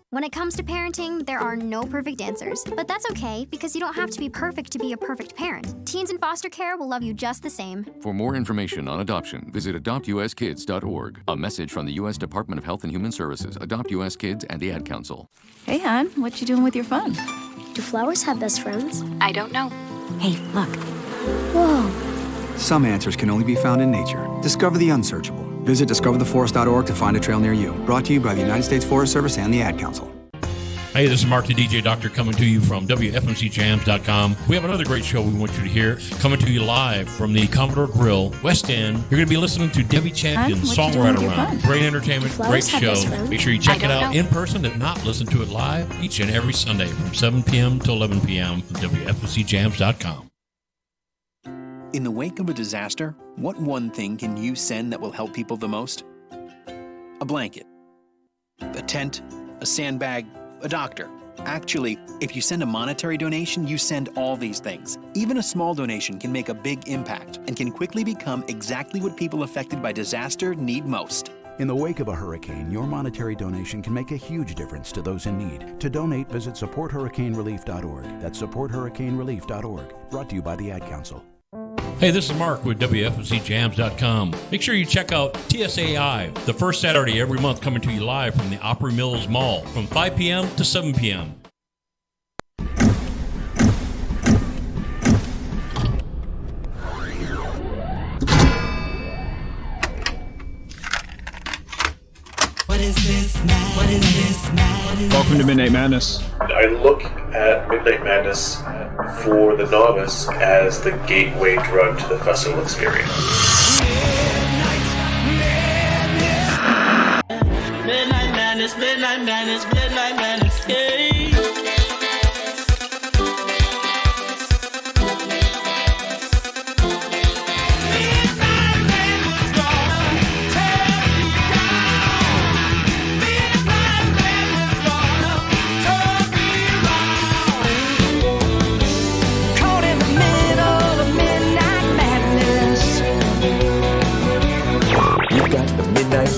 When it comes to parenting, there are no perfect answers. But that's okay, because you don't have to be perfect to be a perfect parent. Teens in foster care will love you just the same. For more information on adoption, visit adoptuskids.org. A message from the U.S. Department of Health and Human Services, Adopt U.S. Kids, and the Ad Council. Hey, hon, what you doing with your phone? Do flowers have best friends? I don't know. Hey, look. Whoa. Some answers can only be found in nature. Discover the unsearchable. Visit discovertheforest.org to find a trail near you. Brought to you by the United States Forest Service and the Ad Council. Hey, this is Mark the DJ Doctor coming to you from WFMCJams.com. We have another great show we want you to hear, coming to you live from the Commodore Grill, West End. You're going to be listening to Debbie Champion, Songwriter Round. Great entertainment, great show. Make sure you check it out in person. If not, listen to it live each and every Sunday from 7 p.m. to 11 p.m. at WFMCJams.com. In the wake of a disaster, what one thing can you send that will help people the most? A blanket, a tent, a sandbag, a doctor. Actually, if you send a monetary donation, you send all these things. Even a small donation can make a big impact and can quickly become exactly what people affected by disaster need most. In the wake of a hurricane, your monetary donation can make a huge difference to those in need. To donate, visit supporthurricanerelief.org. That's supporthurricanerelief.org. Brought to you by the Ad Council. Hey, this is Mark with WFMCJams.com. Make sure you check out TSAI, the first Saturday every month, coming to you live from the Opry Mills Mall from 5 p.m. to 7 p.m. What is this madness? What is this madness? Welcome to Midnight Madness. I look at Midnight Madness for the novice as the gateway drug to the festival experience. Midnight madness, midnight madness, midnight madness, yeah.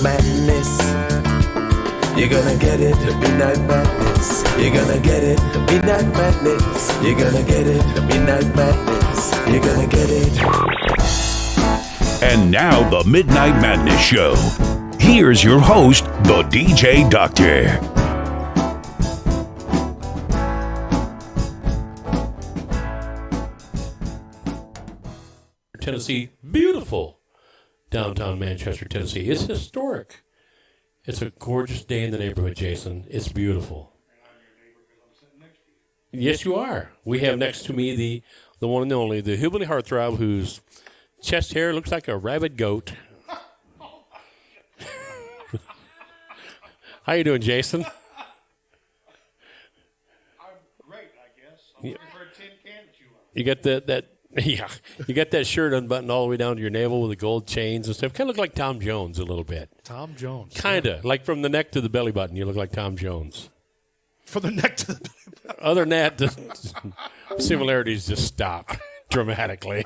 Madness. You're gonna get it, the Midnight Madness. You're gonna get it, the Midnight Madness. You're gonna get it, the Midnight Madness. You're gonna get it. And now the Midnight Madness Show. Here's your host, the DJ Doctor. Tennessee, beautiful. Downtown Manchester, Tennessee. It's historic. It's a gorgeous day in the neighborhood, Jason. It's beautiful. Yes, you are. We have next to me the one and only, the hillbilly heartthrob whose chest hair looks like a rabid goat. How you doing, Jason? I'm great, I guess. I'm looking for a tin can to chew on. You got that yeah. You got that shirt unbuttoned all the way down to your navel with the gold chains and stuff. Kind of look like Tom Jones a little bit. Tom Jones. Kind of. Like from the neck to the belly button, you look like Tom Jones. From the neck to the belly button. Other than that, the similarities just stop dramatically.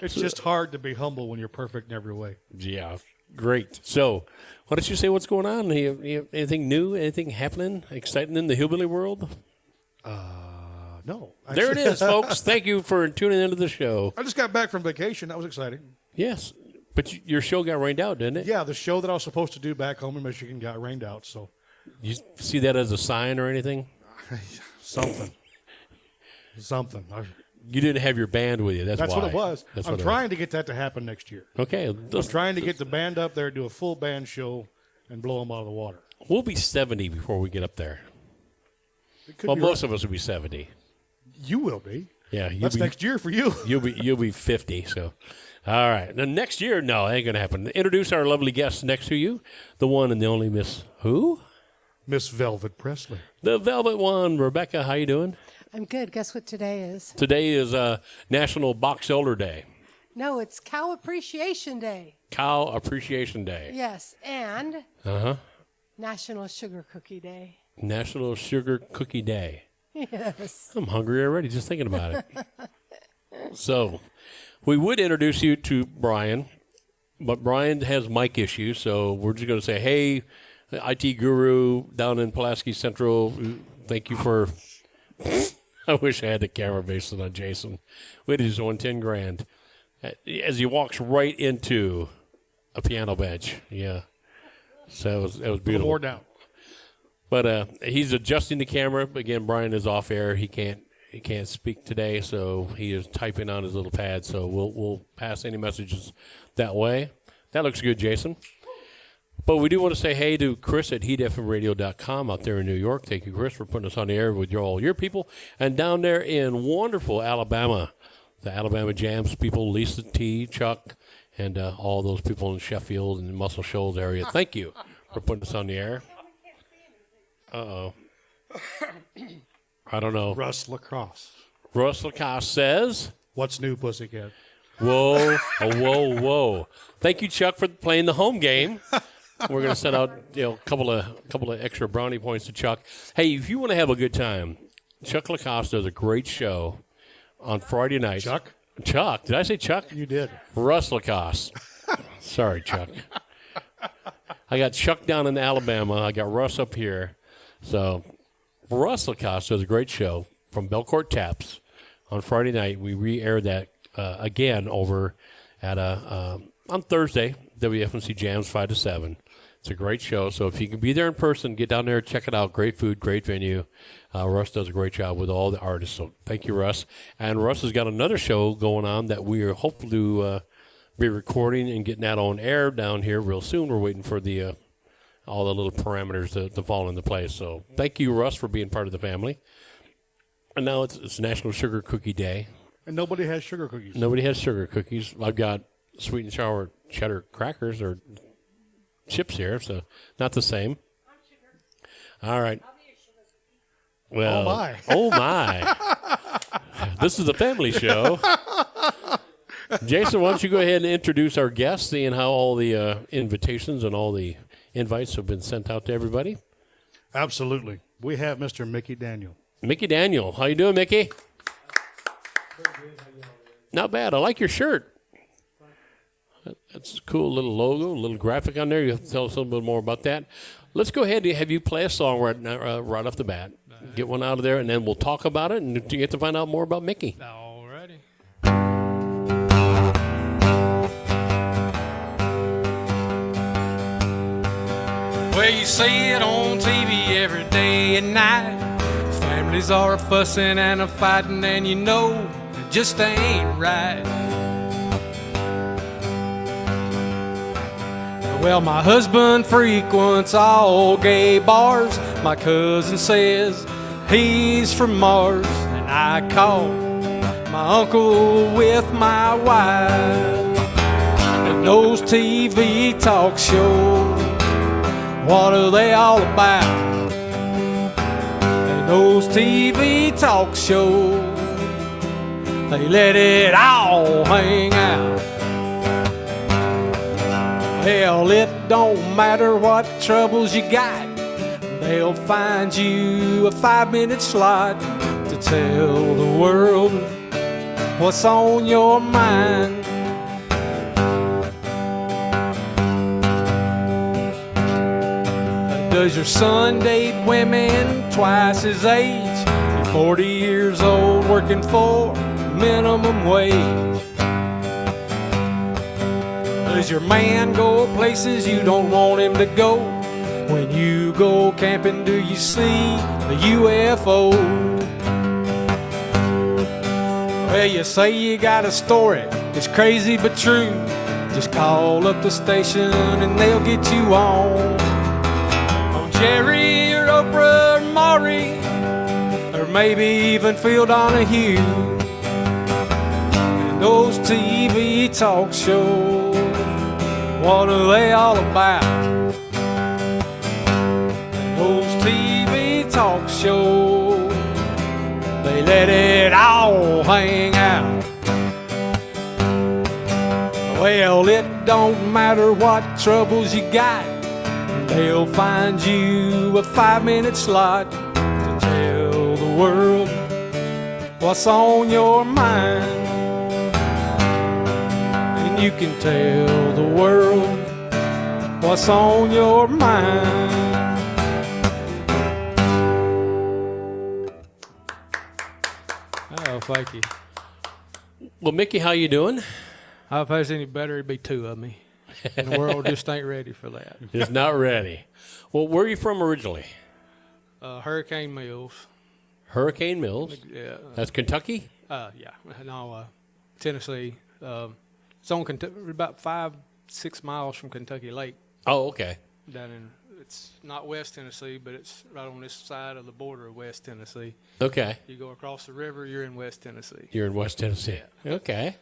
It's just hard to be humble when you're perfect in every way. Yeah. Great. So, why don't you say what's going on? You anything new? Anything happening? Exciting in the hillbilly world? No. There it is, folks. Thank you for tuning into the show. I just got back from vacation. That was exciting. Yes. But your show got rained out, didn't it? Yeah, the show that I was supposed to do back home in Michigan got rained out. So, you see that as a sign or anything? Something. You didn't have your band with you. That's what it was. I'm trying to get that to happen next year. Okay. I'm trying to get the band up there, do a full band show, and blow them out of the water. We'll be 70 before we get up there. Well, most of us will be 70. You will be. Yeah, that's next year for you. You'll be 50. So, all right. Now next year, no, that ain't gonna happen. Introduce our lovely guest next to you, the one and the only Miss who? Miss Velvet Presley. The Velvet One, Rebecca. How you doing? I'm good. Guess what today is? Today is National Box Elder Day. No, it's Cow Appreciation Day. Cow Appreciation Day. Yes, and National Sugar Cookie Day. National Sugar Cookie Day. Yes. I'm hungry already just thinking about it. So, we would introduce you to Brian, but Brian has mic issues, so we're just going to say, hey, IT guru down in Pulaski Central. Thank you for. I wish I had the camera based on Jason. We just won $10,000 as he walks right into a piano bench. Yeah, so it was beautiful. More down. But he's adjusting the camera. Again, Brian is off air. He can't speak today, so he is typing on his little pad. So we'll pass any messages that way. That looks good, Jason. But we do want to say hey to Chris at heatfmradio.com out there in New York. Thank you, Chris, for putting us on the air with all your people. And down there in wonderful Alabama, the Alabama Jams people, Lisa T, Chuck, and all those people in Sheffield and Muscle Shoals area. Thank you for putting us on the air. Uh-oh. I don't know. Russ Lacoste. Russ Lacoste says, "What's new, Pussycat?" Whoa, whoa. Thank you, Chuck, for playing the home game. We're going to send out a couple of extra brownie points to Chuck. Hey, if you want to have a good time, Chuck Lacoste does a great show on Friday nights. Chuck? Did I say Chuck? You did. Russ Lacoste. Sorry, Chuck. I got Chuck down in Alabama. I got Russ up here. So Russ Lacoste does a great show from Belcourt Taps on Friday night. We re-aired that again over at on Thursday, WFMC Jams 5 to 7. It's a great show. So if you can be there in person, get down there, check it out. Great food, great venue. Russ does a great job with all the artists. So thank you, Russ. And Russ has got another show going on that we are hoping to be recording and getting that on air down here real soon. We're waiting for the all the little parameters to fall into place. So thank you, Russ, for being part of the family. And now it's National Sugar Cookie Day. And nobody has sugar cookies. Nobody has sugar cookies. I've got sweet and sour cheddar crackers or chips here, so not the same. All right. Well, oh my. This is a family show. Jason, why don't you go ahead and introduce our guests, seeing how all the invitations and all the invites have been sent out to everybody? Absolutely. We have Mr. Mickey Daniel. Mickey Daniel. How you doing, Mickey? Not bad. I like your shirt. That's a cool little logo, a little graphic on there. You have to tell us a little bit more about that. Let's go ahead and have you play a song right off the bat. Get one out of there, and then we'll talk about it, and you get to find out more about Mickey. Alrighty. Well, you see it on TV every day and night. Families are fussing and fighting, and you know it just ain't right. Well, my husband frequents all gay bars. My cousin says he's from Mars. And I call my uncle with my wife. And those TV talk shows, what are they all about? And those TV talk shows, they let it all hang out. Hell, it don't matter what troubles you got. They'll find you a 5-minute slot to tell the world what's on your mind. Does your son date women twice his age? You're 40 years old working for minimum wage. Does your man go places you don't want him to go? When you go camping, do you see the UFO? Well, you say you got a story, it's crazy but true. Just call up the station and they'll get you on Jerry or Oprah or Maury, or maybe even Phil Donahue. And those TV talk shows, what are they all about? And those TV talk shows, they let it all hang out. Well, it don't matter what troubles you got, they'll find you a 5-minute slot to tell the world what's on your mind. And you can tell the world what's on your mind. Oh, thank you. Well, Mickey, how you doing? If I was any better, it'd be two of me. And the world just ain't ready for that. Just not ready. Well, where are you from originally? Hurricane Mills. Hurricane Mills? Yeah. That's Kentucky? Yeah. No, Tennessee. It's on about 5-6 miles from Kentucky Lake. Oh, okay. It's not West Tennessee, but it's right on this side of the border of West Tennessee. Okay. You go across the river, you're in West Tennessee. You're in West Tennessee. Yeah. Okay.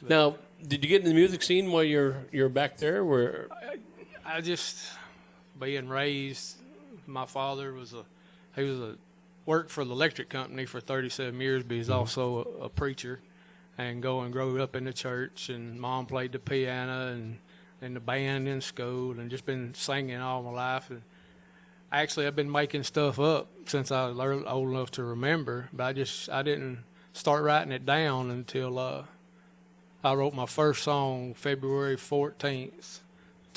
Now, did you get in the music scene while you're back there? Where I just being raised, my father worked for the electric company for 37 years, but he's also a preacher, and grew up in the church, and Mom played the piano and in the band in school, and just been singing all my life. And actually, I've been making stuff up since I was old enough to remember, but I didn't start writing it down until I wrote my first song February 14th,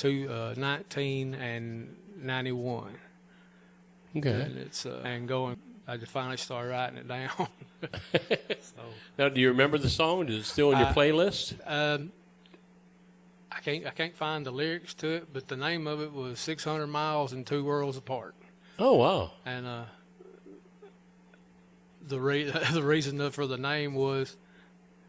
1991. Okay. And it's I just finally started writing it down. Now, do you remember the song? Is it still in your playlist? I can't find the lyrics to it, but the name of it was 600 Miles and Two Worlds Apart. Oh, wow. And the reason for the name was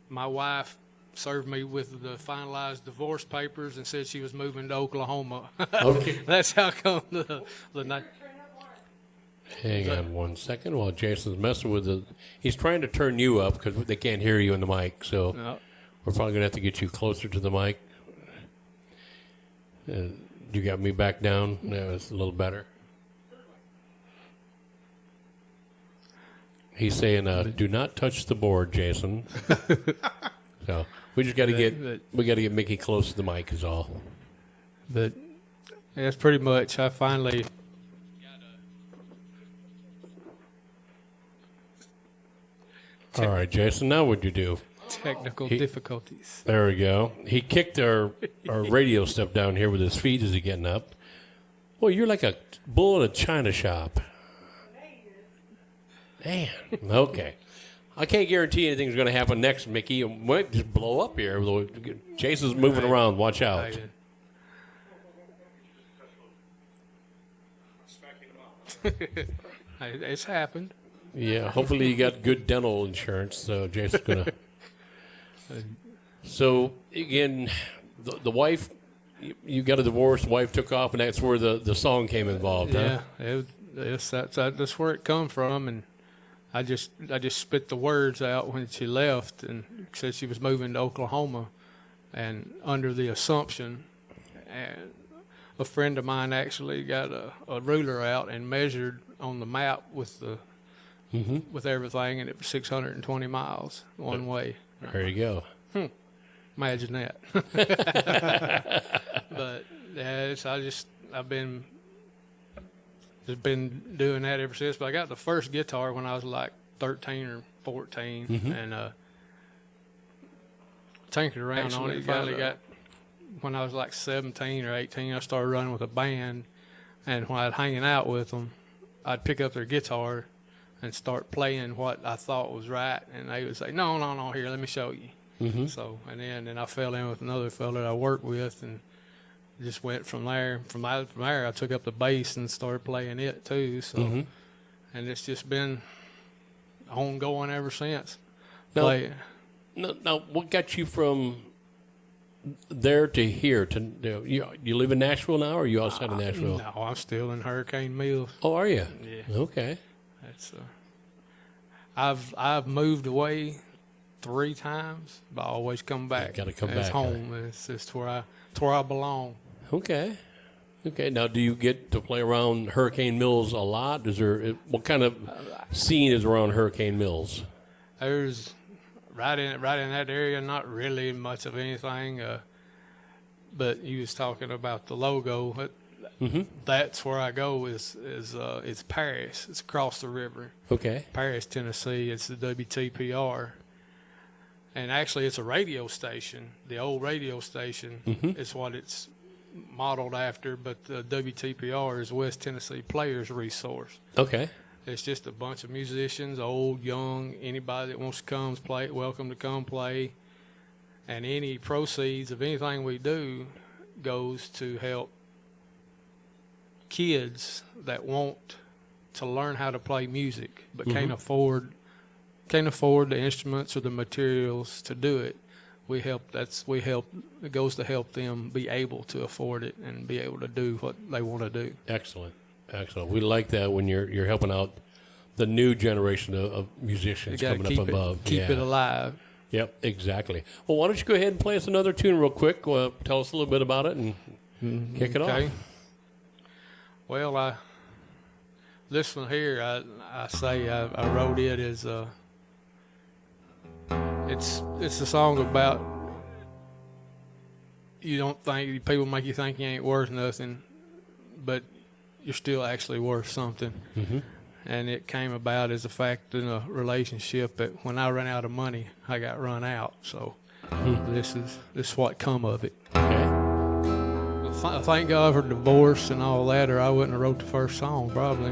my wife served me with the finalized divorce papers and said she was moving to Oklahoma. Okay. That's how come the name. Hang on one second while Jason's messing with it. He's trying to turn you up because they can't hear you in the mic, so we're probably going to have to get you closer to the mic. You got me back down. Now it's a little better. He's saying, "Do not touch the board, Jason." So we just got to get Mickey close to the mic is all. But that's pretty much. I finally. All right, Jason. Now what'd you do? Technical difficulties. There we go. He kicked our radio stuff down here with his feet as he's getting up. Boy, you're like a bull in a china shop. Man. Okay. I can't guarantee anything's going to happen next, Mickey. It might just blow up here. Jason's moving around. Watch out. It's happened. Yeah, hopefully you got good dental insurance, so Jason's going to... So, again, the wife, you got a divorce, the wife took off, and that's where the song came involved, huh? Yeah, that's where it come from, and I just spit the words out when she left and said she was moving to Oklahoma, and under the assumption, and a friend of mine actually got a ruler out and measured on the map with with everything, and it was 620 miles one way. There you go. Imagine that. But yeah, I've been doing that ever since. But I got the first guitar when I was like 13 or 14, and tinkered around on it. Finally got when I was like 17 or 18. I started running with a band, and when I'd hanging out with them, I'd pick up their guitar and start playing what I thought was right, and they would say, "No, here, let me show you." So, and then I fell in with another fellow that I worked with, and just went from there. From there, I took up the bass and started playing it too. So, and it's just been ongoing ever since. Now, what got you from there to here? You live in Nashville now, or are you outside of Nashville? No, I'm still in Hurricane Mills. Oh, are you? Yeah. Okay. That's I've moved away 3 times, but I always come back. Got to come it's back. Home. It's just where I belong. Okay. Now, do you get to play around Hurricane Mills a lot? What kind of scene is around Hurricane Mills? There's right in that area, not really much of anything. But you was talking about the logo. That's where I go. It's Paris. It's across the river. Okay. Paris, Tennessee. It's the WTPR. And actually, it's a radio station. The old radio station is what it's modeled after, but the WTPR is West Tennessee Players Resource. Okay. It's just a bunch of musicians, old, young, anybody that wants to come play, welcome to come play. And any proceeds of anything we do goes to help kids that want to learn how to play music but can't afford the instruments or the materials to do it. It goes to help them be able to afford it and be able to do what they want to do. Excellent. We like that when you're helping out the new generation of musicians coming up above. Keep it alive. Yep, exactly. Well, why don't you go ahead and play us another tune real quick? Tell us a little bit about it and kick it off. Well, this one here, I wrote it as it's a song about people make you think you ain't worth nothing, but you're still actually worth something. Mm-hmm. And it came about as a fact in a relationship that when I ran out of money, I got run out. So this is what come of it. Okay. Thank God for divorce and all that, or I wouldn't have wrote the first song probably.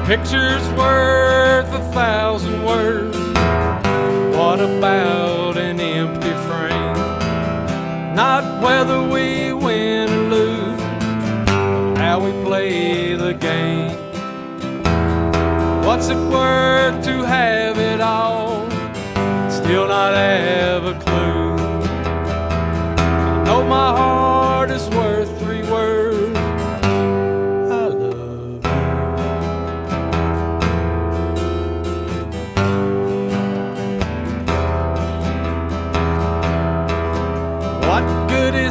Picture's worth 1,000 words. What about an empty frame? Not whether we win or lose, but how we play the game. What's it worth to have it all, still not have a clue? I know my heart is worth 3 words.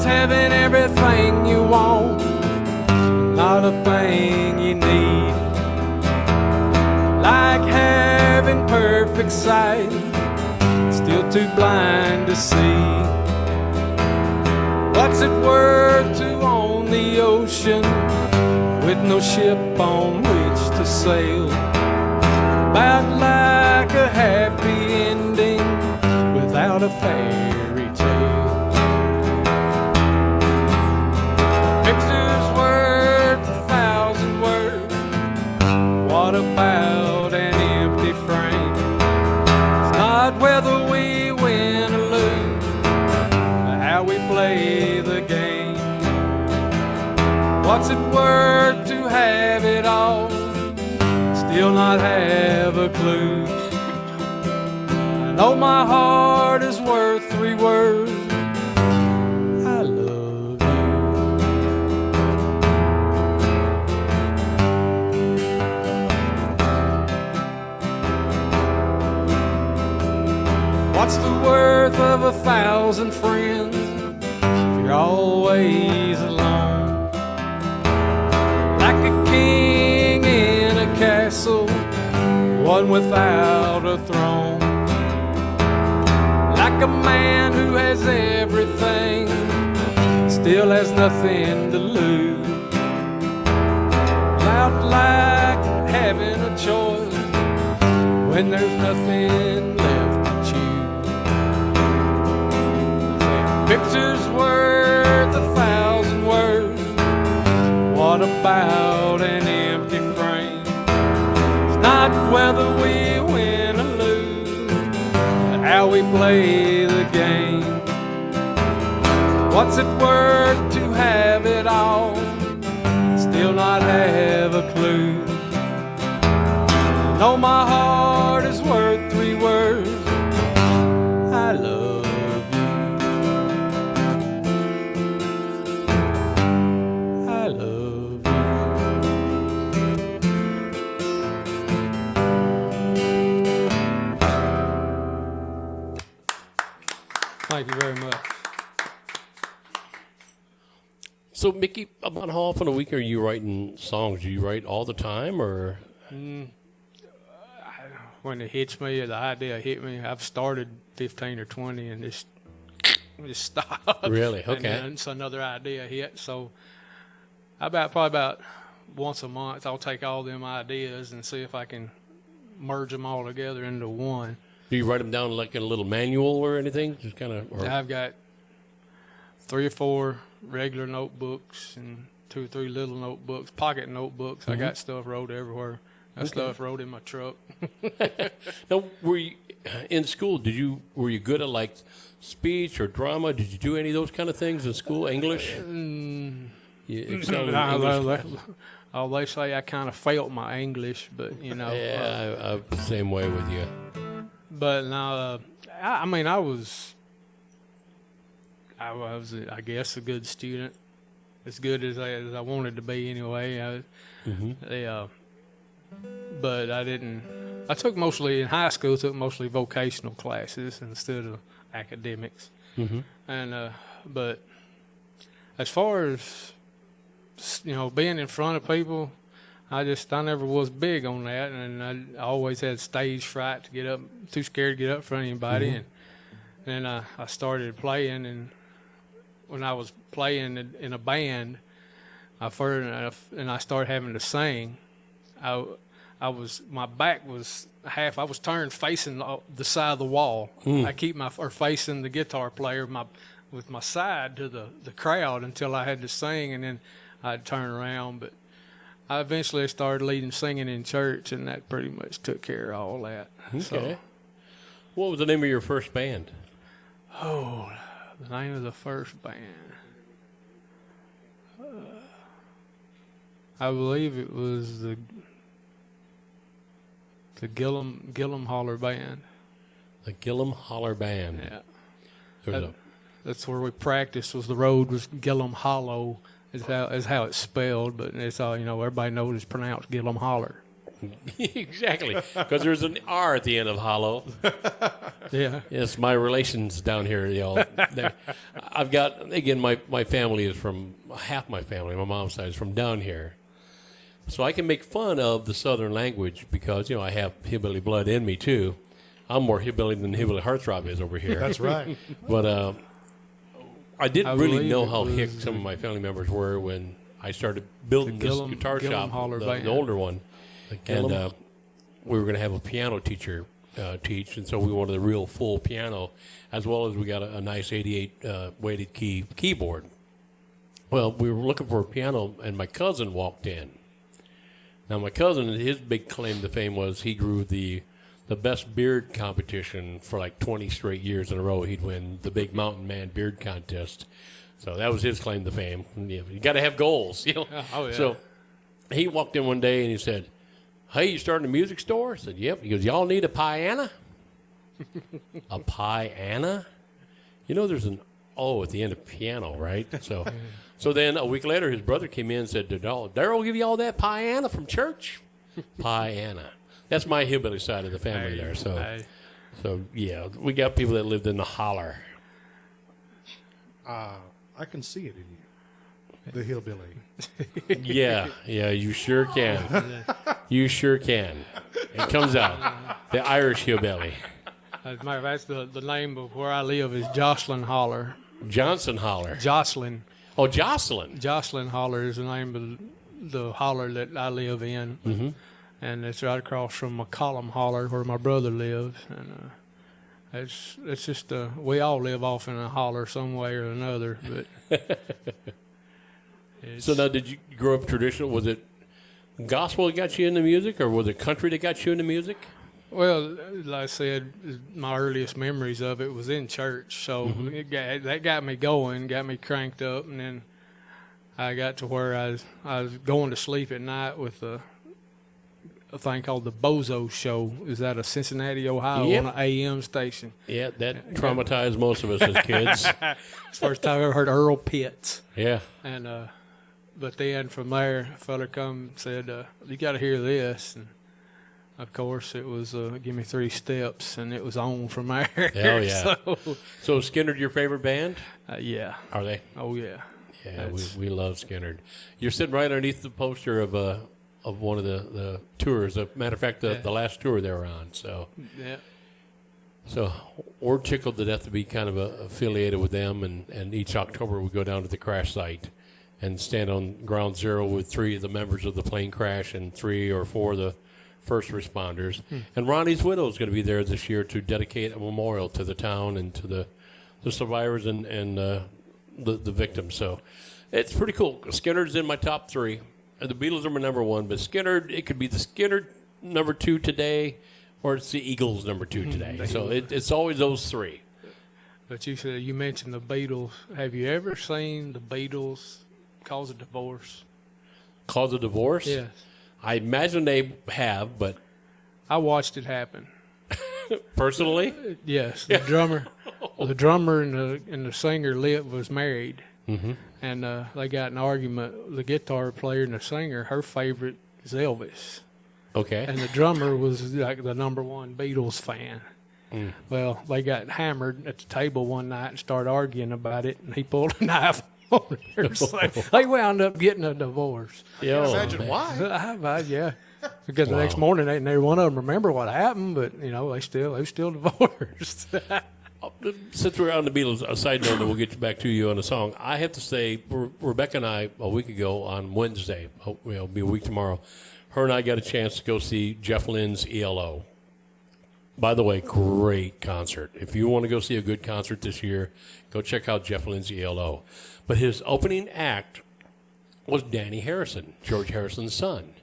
Having everything you want, not a thing you need. Like having perfect sight, still too blind to see. What's it worth to own the ocean with no ship on which to sail? About like a happy ending without a fairy tale. Picture's worth 1,000 words. What about an empty frame? It's not whether we win or lose, but how we play the game. What's it worth to have it all, still not have a clue? I know my heart is worth 3 words. What's the worth of 1,000 friends if you're always alone? Like a king in a castle, one without a throne. Like a man who has everything, still has nothing to lose. Out like having a choice when there's nothing left to choose. Picture's worth 1,000 words. What about an empty frame? It's not whether we win or lose, but how we play the game. What's it worth to have it all, still not have a clue? I know my heart is worth 3 words. I love. Thank you very much. So, Mickey, about how often a week are you writing songs? Do you write all the time, or? When it hits me, the idea hit me, I've started 15 or 20 and just stopped. Really? Okay. And then another idea hit. So, probably about once a month, I'll take all them ideas and see if I can merge them all together into one. Do you write them down like in a little manual or anything? Just kind of. I've got 3 or 4 regular notebooks and 2 or 3 little notebooks, pocket notebooks. I got stuff wrote everywhere. Got stuff wrote in my truck. Now, were you in school? Were you good at like speech or drama? Did you do any of those kind of things in school? English? You excelled in English? They say I kind of failed my English, but you know. Yeah, I'm the same way with you. But no, I mean, I was, I guess, a good student, as good as I wanted to be anyway. But I didn't. I took mostly in high school. Took mostly vocational classes instead of academics. And but as far as being in front of people, I never was big on that, and I always had stage fright to get up, too scared to get up in front of anybody. And then I started playing, and when I was playing in a band, I started having to sing. I was my back was half. I was turned facing the side of the wall. I keep facing the guitar player with my side to the crowd until I had to sing, and then I'd turn around. But I eventually started leading singing in church, and that pretty much took care of all that. Okay. So, what was the name of your first band? Oh, the name of the first band. I believe it was the Gillum Holler Band. The Gillum Holler Band. Yeah. That's where we practiced. The road was Gillum Hollow. Is how it's spelled, but it's all everybody knows it's pronounced Gillum Holler. Exactly, because there's an R at the end of hollow. Yeah. Yes, my relations down here, I've got, again, my family is from, half my family, my mom's side is from down here. So I can make fun of the Southern language because, I have hillbilly blood in me, too. I'm more hillbilly than hillbilly heartthrob is over here. That's right. But I didn't really know how hick some of my family members were when I started building this guitar shop, the older one. And we were going to have a piano teacher teach, and so we wanted a real full piano, as well as we got a nice 88 weighted keyboard. Well, we were looking for a piano, and my cousin walked in. Now, my cousin, his big claim to fame was he grew the best beard competition for like 20 straight years in a row. He'd win the Big Mountain Man beard contest. So that was his claim to fame. You got to have goals, Oh, yeah. So he walked in one day and he said, "Hey, you starting a music store?" I said, "Yep." He goes, "Y'all need a piano?" A piano? There's an O at the end of piano, right? So then a week later, his brother came in and said, "Did Darryl give you all that piano from church?" Piano. That's my hillbilly side of the family there. So yeah, we got people that lived in the holler. I can see it in you, the hillbilly. Yeah, you sure can. You sure can. It comes out. The Irish hillbilly. As a matter of fact, the name of where I live is Jocelyn Holler. Johnson Holler. Jocelyn. Oh, Jocelyn. Jocelyn Holler is the name of the holler that I live in. Mm-hmm. And it's right across from McCollum Holler where my brother lives. And it's just we all live off in a holler some way or another. But so now, did you grow up traditional? Was it gospel that got you into music, or was it country that got you into music? Well, like I said, my earliest memories of it was in church. So that got me going, got me cranked up, and then I got to where I was going to sleep at night with a thing called the Bozo Show. Is that a Cincinnati, Ohio, on an AM station? Yeah, that traumatized most of us as kids. It's the first time I ever heard Earl Pitts. Yeah. And but then from there, a fella come and said, "You got to hear this." And of course, it was "Give Me 3 Steps," and it was on from there. Hell yeah! So Skynyrd, your favorite band? Yeah. Are they? Oh yeah. Yeah, we love Skynyrd. You're sitting right underneath the poster of one of the tours. As a matter of fact, the last tour they were on. So yeah. So we're tickled to death to be kind of affiliated with them, and each October we go down to the crash site and stand on ground zero with 3 of the members of the plane crash and 3 or 4 of the first responders. And Ronnie's widow is going to be there this year to dedicate a memorial to the town and to the survivors and the victims. So it's pretty cool. Skinner's in my top 3. And the Beatles are my number 1, but Skinner, it could be the Skinner number 2 today, or it's the Eagles number 2 today. So it's always those 3. But you mentioned the Beatles. Have you ever seen the Beatles cause a divorce? Cause a divorce? Yes. I imagine they have, but I watched it happen. Personally? Yes. The drummer and the singer Liv was married. Mm-hmm. And they got an argument. The guitar player and the singer, her favorite is Elvis. Okay. And the drummer was like the number 1 Beatles fan. Mm. Well, they got hammered at the table one night and started arguing about it, and he pulled a knife on her. So they wound up getting a divorce. I can't imagine why. Yeah. Because the next morning, neither one of them remember what happened, but, they were still divorced. Since we're on the Beatles, a side note, and we'll get back to you on the song. I have to say, Rebecca and I, a week ago on Wednesday, it'll be a week tomorrow, her and I got a chance to go see Jeff Lynne's ELO. By the way, great concert. If you want to go see a good concert this year, go check out Jeff Lynne's ELO. But his opening act was Danny Harrison, George Harrison's son,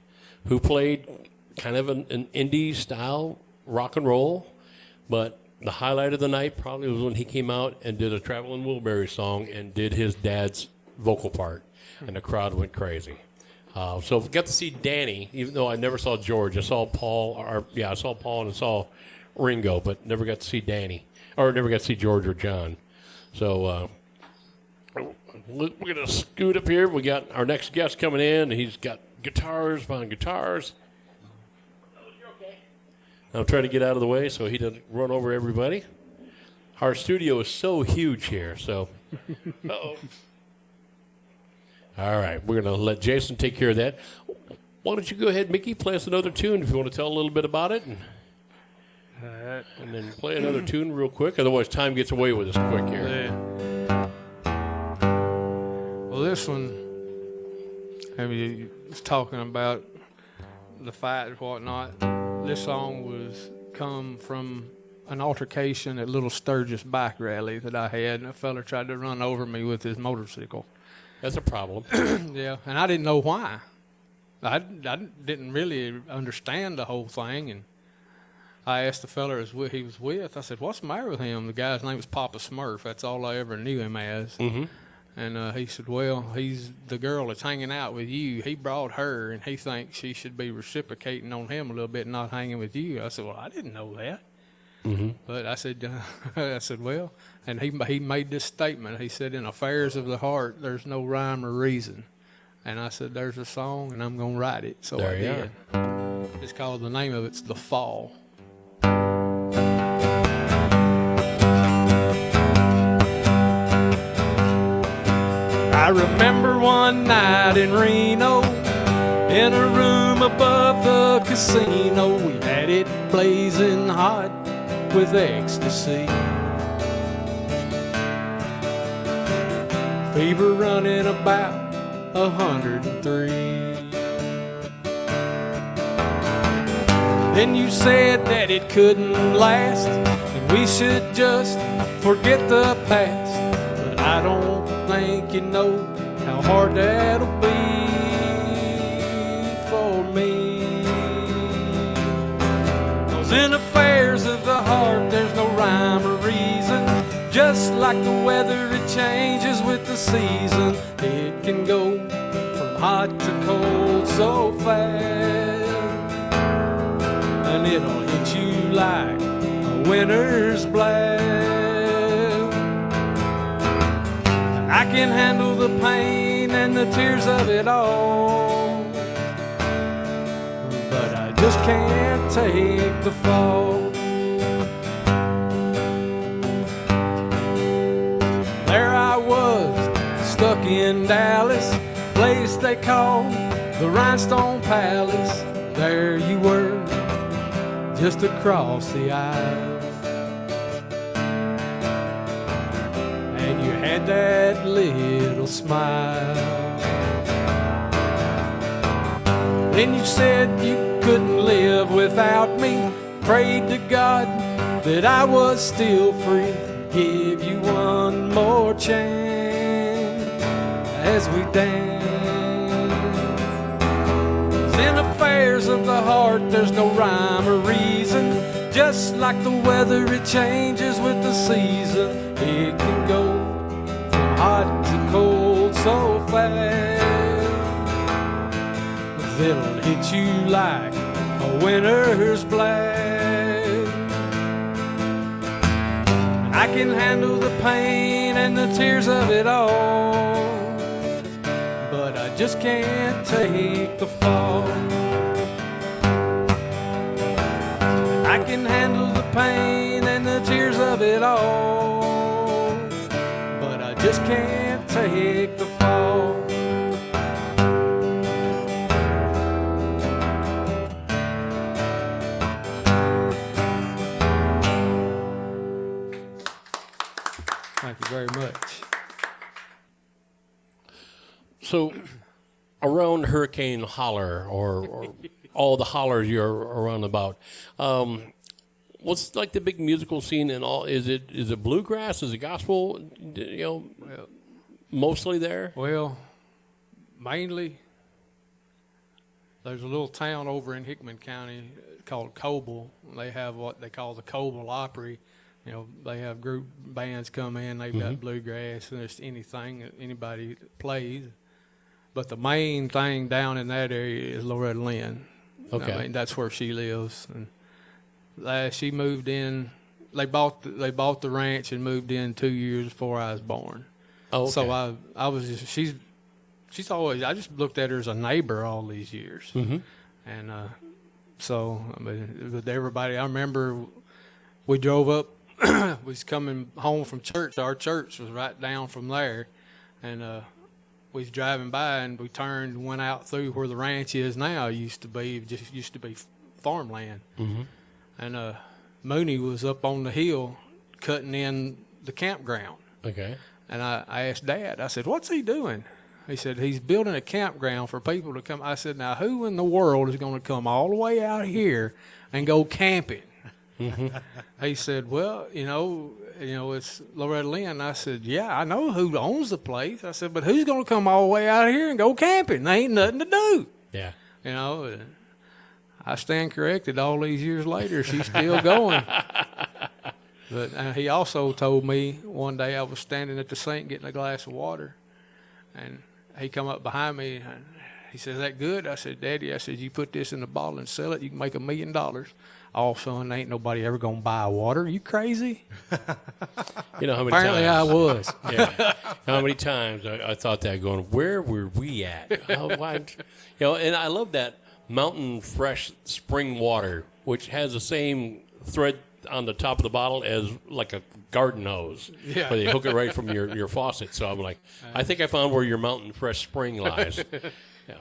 who played kind of an indie-style rock and roll, but the highlight of the night probably was when he came out and did a Traveling Wilbury song and did his dad's vocal part, and the crowd went crazy. So we got to see Danny, even though I never saw George. I saw Paul and I saw Ringo, but never got to see Danny, or never got to see George or John. So we're going to scoot up here. We got our next guest coming in. He's got guitars upon guitars. I'm trying to get out of the way so he doesn't run over everybody. Our studio is so huge here, so. Uh-oh. All right, we're going to let Jason take care of that. Why don't you go ahead, Mickey, play us another tune if you want to tell a little bit about it. And then play another tune real quick. Otherwise, time gets away with us quick here. Yeah. Well, this one, he was talking about the fight and whatnot. This song was come from an altercation at Little Sturgis bike rally that I had, and a fella tried to run over me with his motorcycle. That's a problem. Yeah, and I didn't know why. I didn't really understand the whole thing, and I asked the fella he was with, I said, what's the matter with him? The guy's name was Papa Smurf. That's all I ever knew him as. Mm-hmm. And he said, well, he's the girl that's hanging out with you. He brought her, and he thinks she should be reciprocating on him a little bit, not hanging with you. I said, well, I didn't know that. Mm-hmm. But I said, well, and he made this statement. He said, in affairs of the heart, there's no rhyme or reason. And I said, there's a song, and I'm going to write it. So I did. It's called, the name of it's The Fall. I remember one night in Reno, in a room above the casino. We had it blazing hot with ecstasy. Fever running about 103. Then you said that it couldn't last, and we should just forget the past. But I don't think you know how hard that'll be for me. 'Cause in affairs of the heart, there's no rhyme or reason. Just like the weather, it changes with the season. It can go from hot to cold so fast, and it'll hit you like a winter's blast. I can handle the pain and the tears of it all, but I just can't take the fall. There I was, stuck in Dallas, place they call the Rhinestone Palace. There you were, just across the aisle, and you had that little smile. Then you said you couldn't live without me. Prayed to God that I was still free. Give you one more chance as we dance. 'Cause in affairs of the heart, there's no rhyme or reason. Just like the weather, it changes with the season. It can go from hot to cold so fast. It'll hit you like a winter's blast. I can handle the pain and the tears of it all, but I just can't take the fall. I can handle the pain and the tears of it all, but I just can't take the fall. Thank you very much. So, around Hurricane Holler, or all the hollers you're around about, what's like the big musical scene and all? Is it bluegrass? Is it gospel? Mostly there. Well, mainly there's a little town over in Hickman County called Coble. They have what they call the Coble Opry. They have group bands come in. They've got bluegrass and just anything that anybody plays. But the main thing down in that area is Loretta Lynn. Okay. I mean, that's where she lives. And she moved in. They bought the ranch and moved in 2 years before I was born. Oh, okay. So I was just she's always, I just looked at her as a neighbor all these years. Mm-hmm. And so I mean, with everybody, I remember we drove up. We was coming home from church. Our church was right down from there, and we was driving by, and we turned and went out through where the ranch is now. Used to be farmland. Mm-hmm. And Mooney was up on the hill cutting in the campground. Okay. And I asked Dad, I said, "What's he doing?" He said, "He's building a campground for people to come." I said, "Now, who in the world is going to come all the way out here and go camping?" Mm-hmm. He said, "Well, it's Loretta Lynn." I said, "Yeah, I know who owns the place." I said, "But who's going to come all the way out here and go camping? There ain't nothing to do." Yeah. I stand corrected all these years later. She's still going. But he also told me one day I was standing at the sink getting a glass of water, and he come up behind me and he said, "Is that good?" I said, "Daddy," I said, "you put this in a bottle and sell it, you can make $1 million. Oh, son, ain't nobody ever going to buy water. You crazy?" You know how many Apparently times? I was. Yeah. How many times I thought that going, where were we at? And I love that Mountain Fresh spring water, which has the same thread on the top of the bottle as like a garden hose. Yeah. Where they hook it right from your faucet. So I'm like, I think I found where your Mountain Fresh spring lies.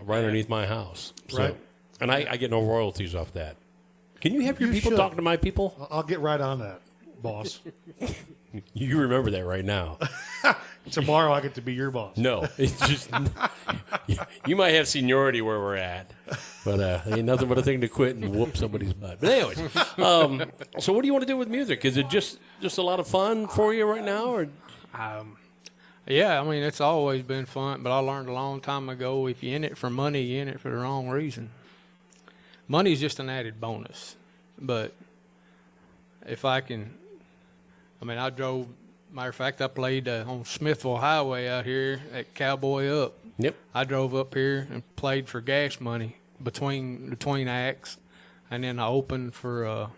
Right underneath my house. So, Right. And I get no royalties off that. Can you have your people talk to my people? I'll get right on that, boss. You remember that right now. Tomorrow I get to be your boss. No, it's just you might have seniority where we're at, but ain't nothing but a thing to quit and whoop somebody's butt. But anyways, so what do you want to do with music? Is it just a lot of fun for you right now, or? Yeah, I mean, it's always been fun, but I learned a long time ago, if you're in it for money, you're in it for the wrong reason. Money's just an added bonus, but if I can, I drove, matter of fact, I played on Smithville Highway out here at Cowboy Up. Yep. I drove up here and played for gas money between acts, and then I opened for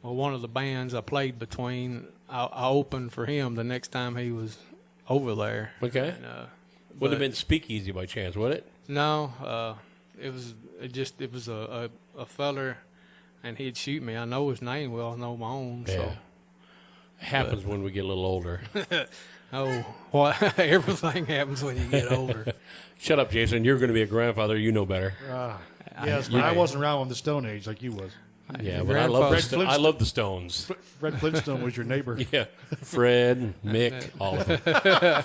one of the bands I played between. I opened for him the next time he was over there. Okay. And, would have been Speakeasy by chance, would it? No, it was a feller, and he'd shoot me. I know his name well. I know my own. Yeah. So happens when we get a little older. Everything happens when you get older. Shut up, Jason. You're going to be a grandfather. You know better. Yes, but I wasn't around in the Stone Age like you was. Yeah, but I love I love the Stones. Fred Flintstone was your neighbor. Yeah, Fred, Mick, all of them.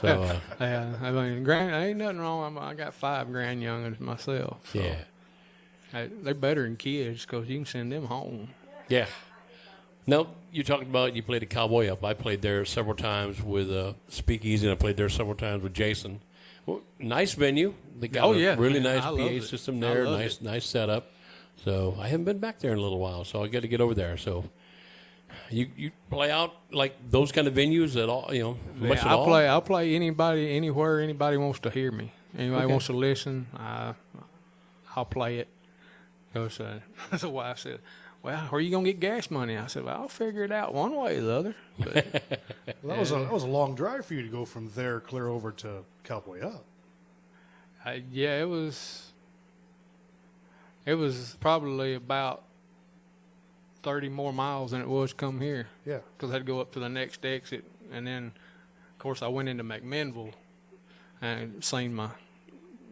So, yeah, I mean, ain't nothing wrong. I got 5 grandyoungins myself. So. Yeah, they're better than kids because you can send them home. Yeah. No, you talked about you played at Cowboy Up. I played there several times with Speakeasy, and I played there several times with Jason. Well, nice venue. They got a really nice PA system there. Nice setup. So I haven't been back there in a little while, so I got to get over there. So you play out like those kind of venues at all? Much at all? I'll play anybody, anywhere anybody wants to hear me. Anybody wants to listen, I'll play it. Because the wife said, "Well, where are you gonna get gas money?" I said, "Well, I'll figure it out one way or the other." But, that was a long drive for you to go from there clear over to Cowboy Up. Yeah, it was probably about 30 more miles than it was come here. Yeah, because I had to go up to the next exit, and then of course I went into McMinnville and seen my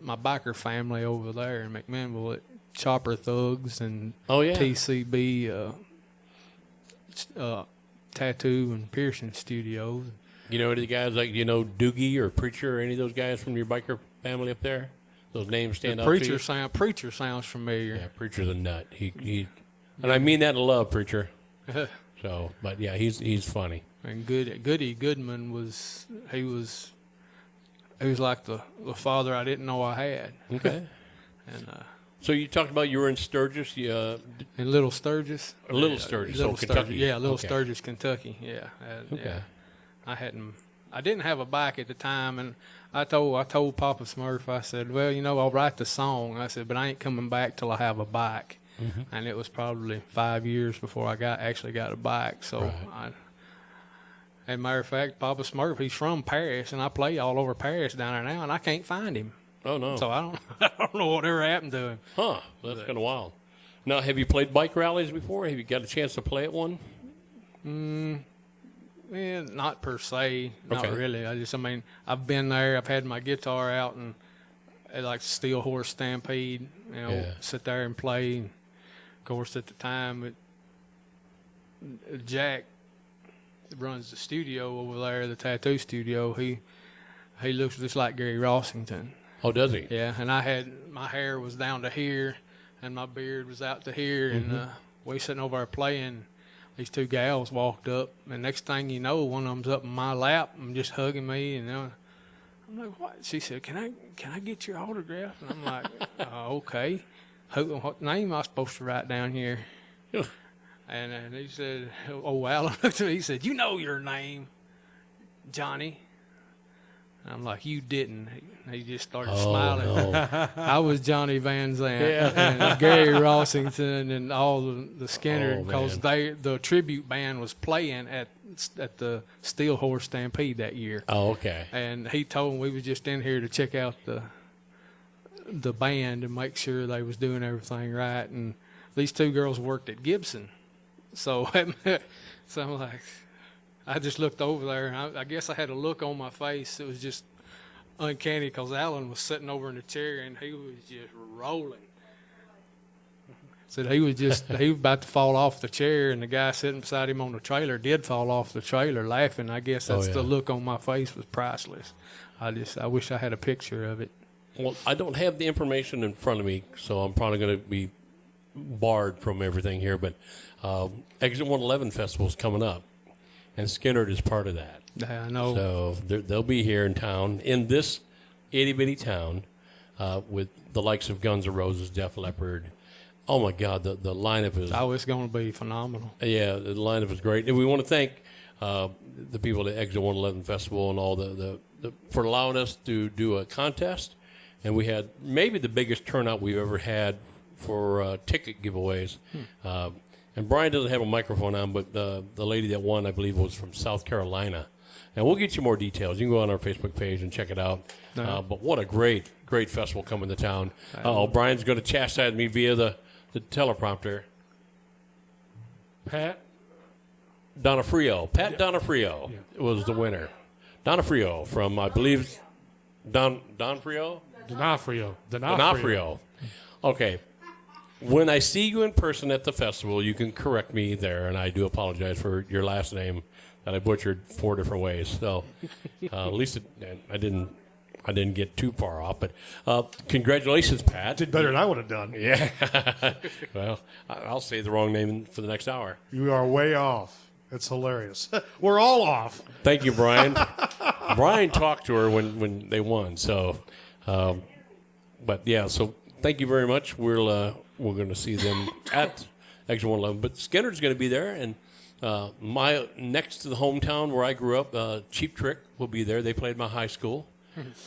biker family over there in McMinnville at Chopper Thugs and TCB Tattoo and Piercing Studios. You know any of the guys like Doogie or Preacher or any of those guys from your biker family up there? Those names stand out to you? Preacher sounds familiar. Yeah, Preacher's a nut. He and I mean that in love, Preacher. So, but yeah, he's funny. And Goody Goodman was like the father I didn't know I had. Okay. And so you talked about you were in Sturgis, in Little Sturgis. Little Sturgis, Kentucky. Yeah, Little Sturgis, Kentucky. Yeah. Okay. Yeah. I didn't have a bike at the time, and I told Papa Smurf, I said, well, I'll write the song. I said, but I ain't coming back till I have a bike. Mm-hmm. And it was probably 5 years before I actually got a bike. So, as a matter of fact, Papa Smurf, he's from Paris, and I play all over Paris down there now, and I can't find him. Oh no! So I don't know whatever happened to him. Huh? That's kind of wild. Now, have you played bike rallies before? Have you got a chance to play at one? Yeah, not per se. Not really. I've been there. I've had my guitar out and like Steel Horse Stampede. Sit there and play. And of course, at the time, Jack runs the studio over there, the tattoo studio. He looks just like Gary Rossington. Oh, does he? Yeah, and my hair was down to here, and my beard was out to here, and we sitting over there playing. These 2 gals walked up, and next thing you know, one of them's up in my lap and just hugging me, and I'm like, "What?" She said, "Can I get your autograph?" And I'm like, "Okay. What name am I supposed to write down here?" And he said, Alan looked at me. He said, "You know your name, Johnny." I'm like, "You didn't." He just started smiling. No. I was Johnny Van Zandt and Gary Rossington and all the Skinner because the tribute band was playing at the Steel Horse Stampede that year. Oh, okay. And he told me we was just in here to check out the band and make sure they was doing everything right. And these 2 girls worked at Gibson, so I'm like. I just looked over there, and I guess I had a look on my face. It was just uncanny because Alan was sitting over in the chair, and he was just rolling. Said he was about to fall off the chair, and the guy sitting beside him on the trailer did fall off the trailer laughing. I guess that's the look on my face was priceless. I wish I had a picture of it. Well, I don't have the information in front of me, so I'm probably going to be barred from everything here, but Exit 111 Festival is coming up. And Skinner is part of that. Yeah, I know. So they'll be here in town, in this itty-bitty town, with the likes of Guns N' Roses, Def Leppard. Oh, my God, the lineup is... Oh, it's going to be phenomenal. Yeah, the lineup is great. And we want to thank the people at Exit 111 Festival and all for allowing us to do a contest. And we had maybe the biggest turnout we've ever had for ticket giveaways. And Brian doesn't have a microphone on, but the lady that won, I believe, was from South Carolina. And we'll get you more details. You can go on our Facebook page and check it out. But what a great festival coming to town. Brian's going to chastise me via the teleprompter. Pat Donofrio was the winner. Donofrio from, I believe, Donofrio. Okay. When I see you in person at the festival, you can correct me there, and I do apologize for your last name that I butchered 4 different ways. So at least I didn't get too far off. But congratulations, Pat. Did better than I would have done. Yeah. Well, I'll say the wrong name for the next hour. You are way off. It's hilarious. We're all off. Thank you, Brian. Brian talked to her when they won. So, but yeah. So thank you very much. We're going to see them at Exit 111. But Skinner's going to be there, and my next to the hometown where I grew up, Cheap Trick will be there. They played my high school.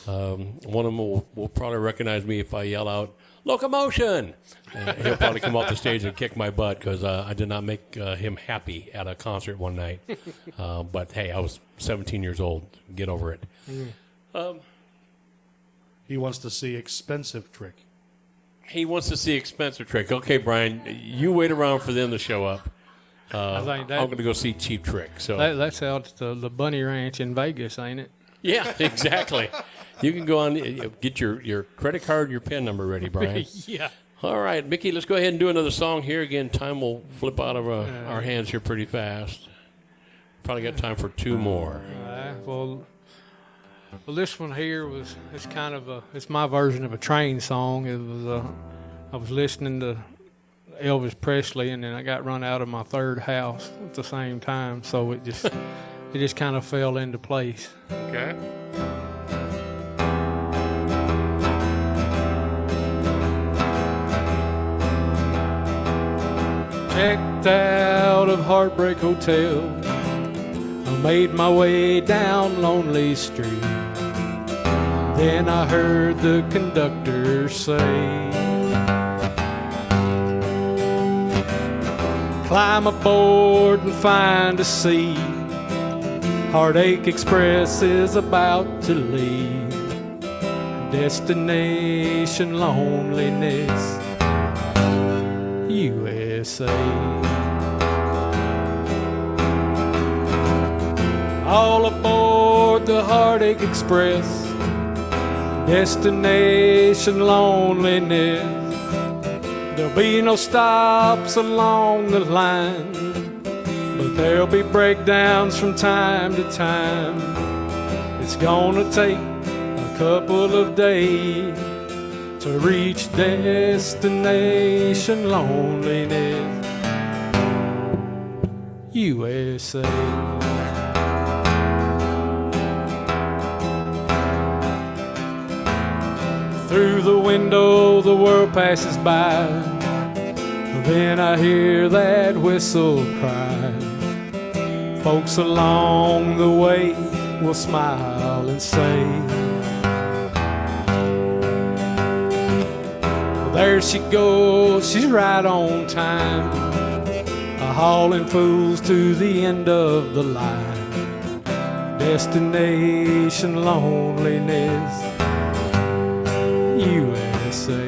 One of them will probably recognize me if I yell out "Locomotion." He'll probably come off the stage and kick my butt because I did not make him happy at a concert one night. But hey, I was 17 years old. Get over it. He wants to see Expensive Trick. He wants to see Expensive Trick. Okay, Brian, you wait around for them to show up. I'm going to go see Cheap Trick. So that's out at the Bunny Ranch in Vegas, ain't it? Yeah, exactly. You can go on, get your credit card and your PIN number ready, Brian. Yeah. All right, Mickey, let's go ahead and do another song here. Again, time will flip out of our hands here pretty fast. Probably got time for 2 more. Well, this one here it's kind of it's my version of a train song. It was I was listening to Elvis Presley, and then I got run out of my third house at the same time, so it just kind of fell into place. Okay. Checked out of Heartbreak Hotel, I made my way down Lonely Street. Then I heard the conductor say, climb aboard and find a seat. Heartache Express is about to leave. Destination loneliness, USA. All aboard the Heartache Express. Destination loneliness. There'll be no stops along the line, but there'll be breakdowns from time to time. It's gonna take a couple of days to reach destination loneliness, USA. Through the window the world passes by, then I hear that whistle cry. Folks along the way will smile and say, there she goes, she's right on time, hauling fools to the end of the line. Destination loneliness, USA.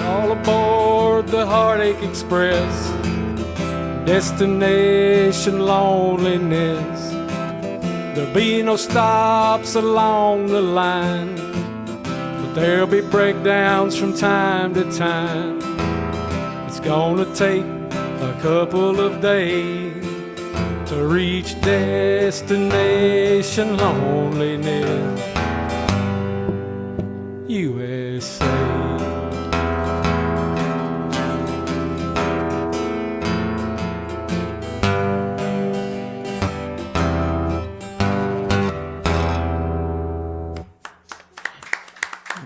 All aboard the Heartache Express. Destination loneliness. There'll be no stops along the line, but there'll be breakdowns from time to time. It's gonna take a couple of days to reach destination loneliness, USA.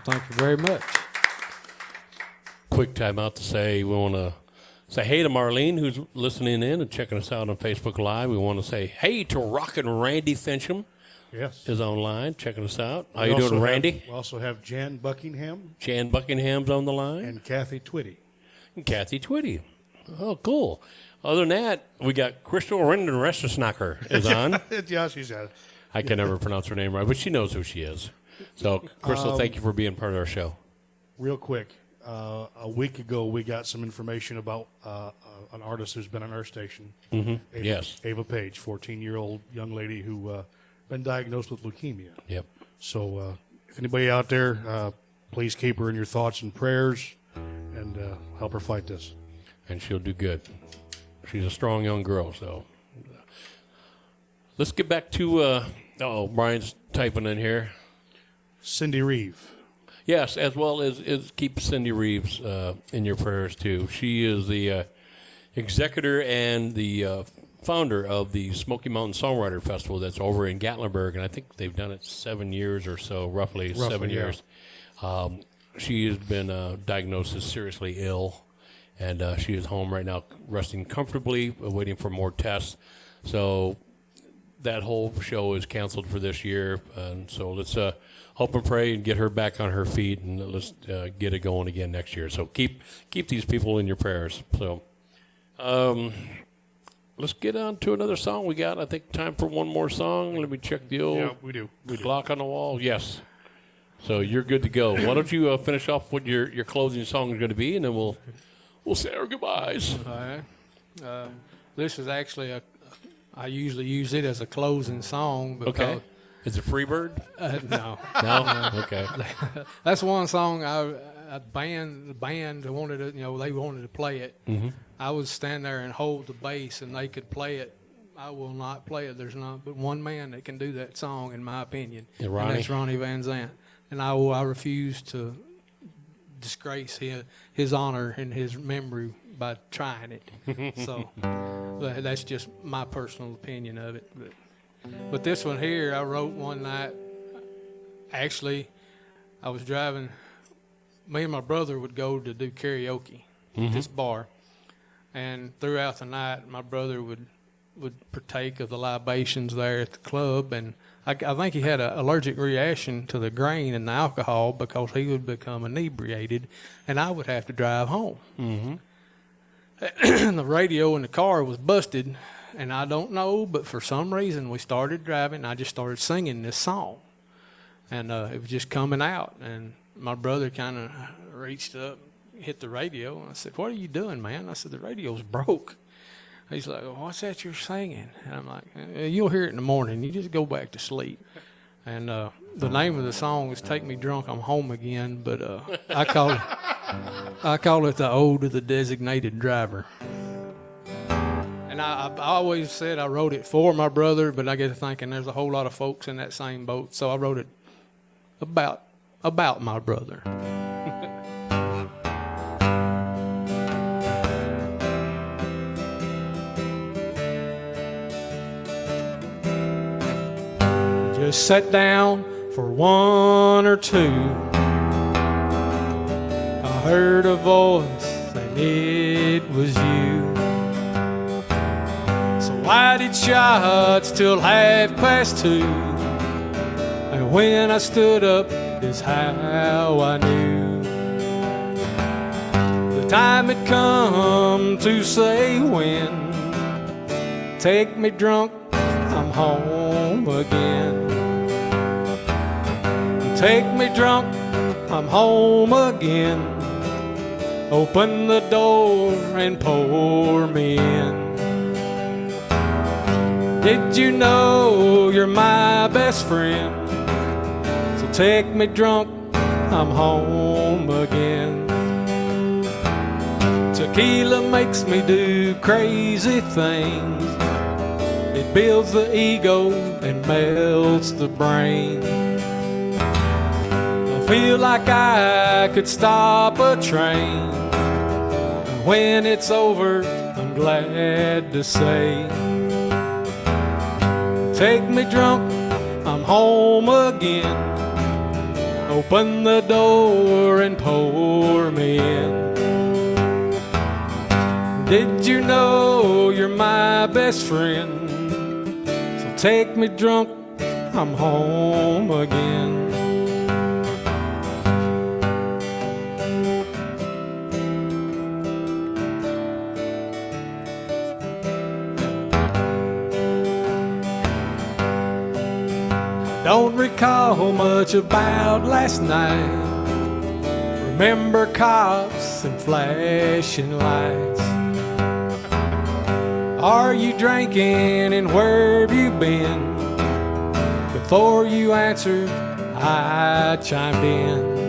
Thank you very much. Quick time out to say we want to say hey to Marlene, who's listening in and checking us out on Facebook Live. We want to say hey to Rockin' Randy Fincham. Yes. Is online, checking us out. How you doing, Randy? We also have Jan Buckingham. Jan Buckingham's on the line. And Kathy Twitty. Kathy Twitty. Oh, cool. Other than that, we got Crystal Rendon Restisnacker is on. Yeah, she's on. I can never pronounce her name right, but she knows who she is. So, Crystal, thank you for being part of our show. Real quick, a week ago we got some information about an artist who's been on our station. Mm-hmm. Yes. Ava Page, 14-year-old young lady who been diagnosed with leukemia. Yep. So anybody out there, please keep her in your thoughts and prayers, and help her fight this. And she'll do good. She's a strong young girl. So let's get back to. Brian's typing in here. Cindy Reeve. Yes, as well as keep Cindy Reeves in your prayers too. She is the executor and the founder of the Smoky Mountain Songwriter Festival that's over in Gatlinburg, and I think they've done it 7 years or so, roughly 7 years. She has been diagnosed as seriously ill, and she is home right now resting comfortably, waiting for more tests. So that whole show is canceled for this year, and so let's hope and pray and get her back on her feet, and let's get it going again next year. So keep these people in your prayers. So let's get on to another song. We got, I think, time for one more song. Let me check the old we do. clock on the wall. Yes. So you're good to go. Why don't you finish off what your closing song is going to be, and then we'll say our goodbyes. All right. This is actually I usually use it as a closing song. Okay. Is it Freebird? No. No? Okay. That's one song the band wanted to, they wanted to play it. Mm-hmm. I would stand there and hold the bass, and they could play it. I will not play it. There's not but one man that can do that song, in my opinion. Yeah, Ronnie? And that's Ronnie Van Zant. And I refuse to disgrace his honor and his memory by trying it. So that's just my personal opinion of it. But this one here, I wrote one night. Actually, I was driving. Me and my brother would go to do karaoke at this bar. And throughout the night, my brother would partake of the libations there at the club. And I think he had an allergic reaction to the grain and the alcohol because he would become inebriated, and I would have to drive home. Mm-hmm. The radio in the car was busted. And I don't know, but for some reason we started driving, and I just started singing this song. And it was just coming out. And my brother kind of reached up, hit the radio, and I said, "What are you doing, man?" I said, "The radio's broke." He's like, "Well, what's that you're singing?" And I'm like, "You'll hear it in the morning. You just go back to sleep." And the name of the song is "Take Me Drunk, I'm Home Again," but I call it "The Ode to the Designated Driver." And I always said I wrote it for my brother, but I get to thinking there's a whole lot of folks in that same boat, so I wrote it about my brother. Just sat down for one or two. I heard a voice and it was you. Lighted shots till 2:30. And when I stood up, is how I knew the time had come to say when. Take me drunk, I'm home again. Take me drunk, I'm home again. Open the door and pour me in. Did you know you're my best friend? So take me drunk, I'm home again. Tequila makes me do crazy things. It builds the ego and melts the brain. I feel like I could stop a train. And when it's over, I'm glad to say, take me drunk, I'm home again. Open the door and pour me in. Did you know you're my best friend? So take me drunk, I'm home again. Don't recall much about last night. Remember cops and flashing lights. Are you drinking and where have you been? Before you answer, I chimed in.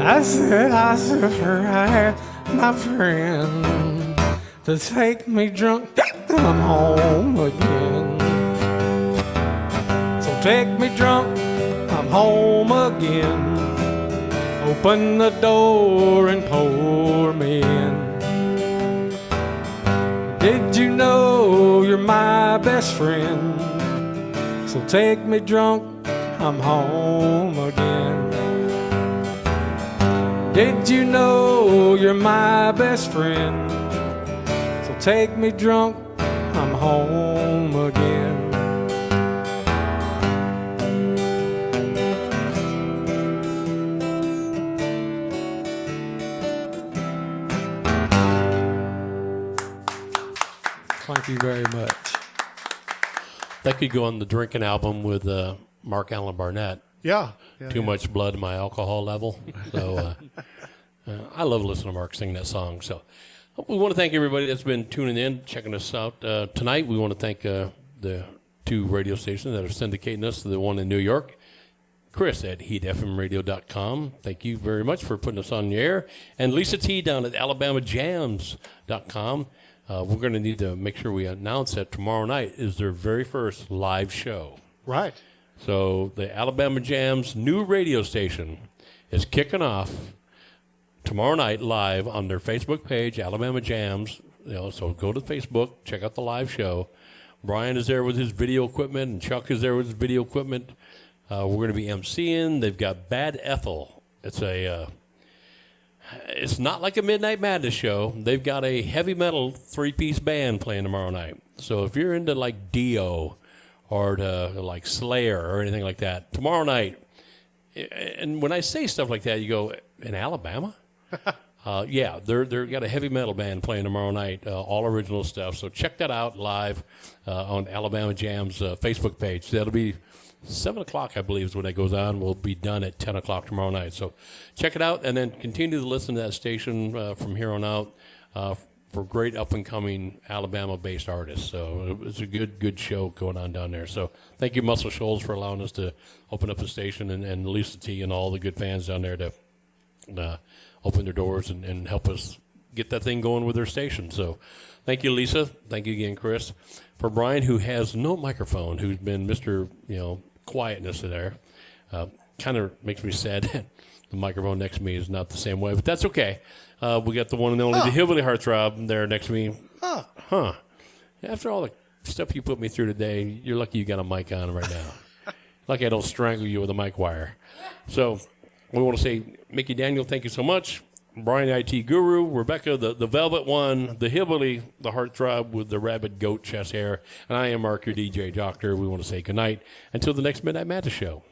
I said I asked my friend to take me drunk, I'm home again. So take me drunk, I'm home again. Open the door and pour me in. Did you know you're my best friend? So take me drunk, I'm home again. Did you know you're my best friend? So take me drunk, I'm home again. Thank you very much. That could go on the drinking album with Mark Allen Barnett. Yeah. Too much blood in my alcohol level. So I love listening to Mark sing that song. So we want to thank everybody that's been tuning in, checking us out. Tonight we want to thank the 2 radio stations that are syndicating us, the one in New York, Chris at heatfmradio.com. Thank you very much for putting us on the air. And Lisa T down at alabamajams.com. We're going to need to make sure we announce that tomorrow night is their very first live show. Right. So the Alabama Jams new radio station is kicking off tomorrow night live on their Facebook page, Alabama Jams. So go to Facebook, check out the live show. Brian is there with his video equipment, and Chuck is there with his video equipment. We're going to be emceeing. They've got Bad Ethel. It's not like a Midnight Madness show. They've got a heavy metal 3-piece band playing tomorrow night. So if you're into like Dio or like Slayer or anything like that, tomorrow night, and when I say stuff like that, you go, in Alabama? Yeah, they're got a heavy metal band playing tomorrow night, all original stuff. So check that out live on Alabama Jam's Facebook page. That'll be 7 o'clock, I believe, is when it goes on. We'll be done at 10 o'clock tomorrow night. So check it out, and then continue to listen to that station from here on out for great up-and-coming Alabama-based artists. So it's a good show going on down there. So thank you, Muscle Shoals, for allowing us to open up the station, and Lisa T and all the good fans down there to open their doors and help us get that thing going with their station. So thank you, Lisa. Thank you again, Chris. For Brian, who has no microphone, who's been Mr. Quietness there, kind of makes me sad that the microphone next to me is not the same way, but that's okay. We got the one and only, the Hillbilly Heartthrob there next to me. Huh. After all the stuff you put me through today, you're lucky you got a mic on right now. Lucky I don't strangle you with a mic wire. So we want to say, Mickey Daniel, thank you so much. Brian, IT Guru, Rebecca, the Velvet One, the Hillbilly, the Heartthrob with the rabbit goat chest hair, and I am Mark, your DJ Doctor. We want to say goodnight until the next Midnight Madness show.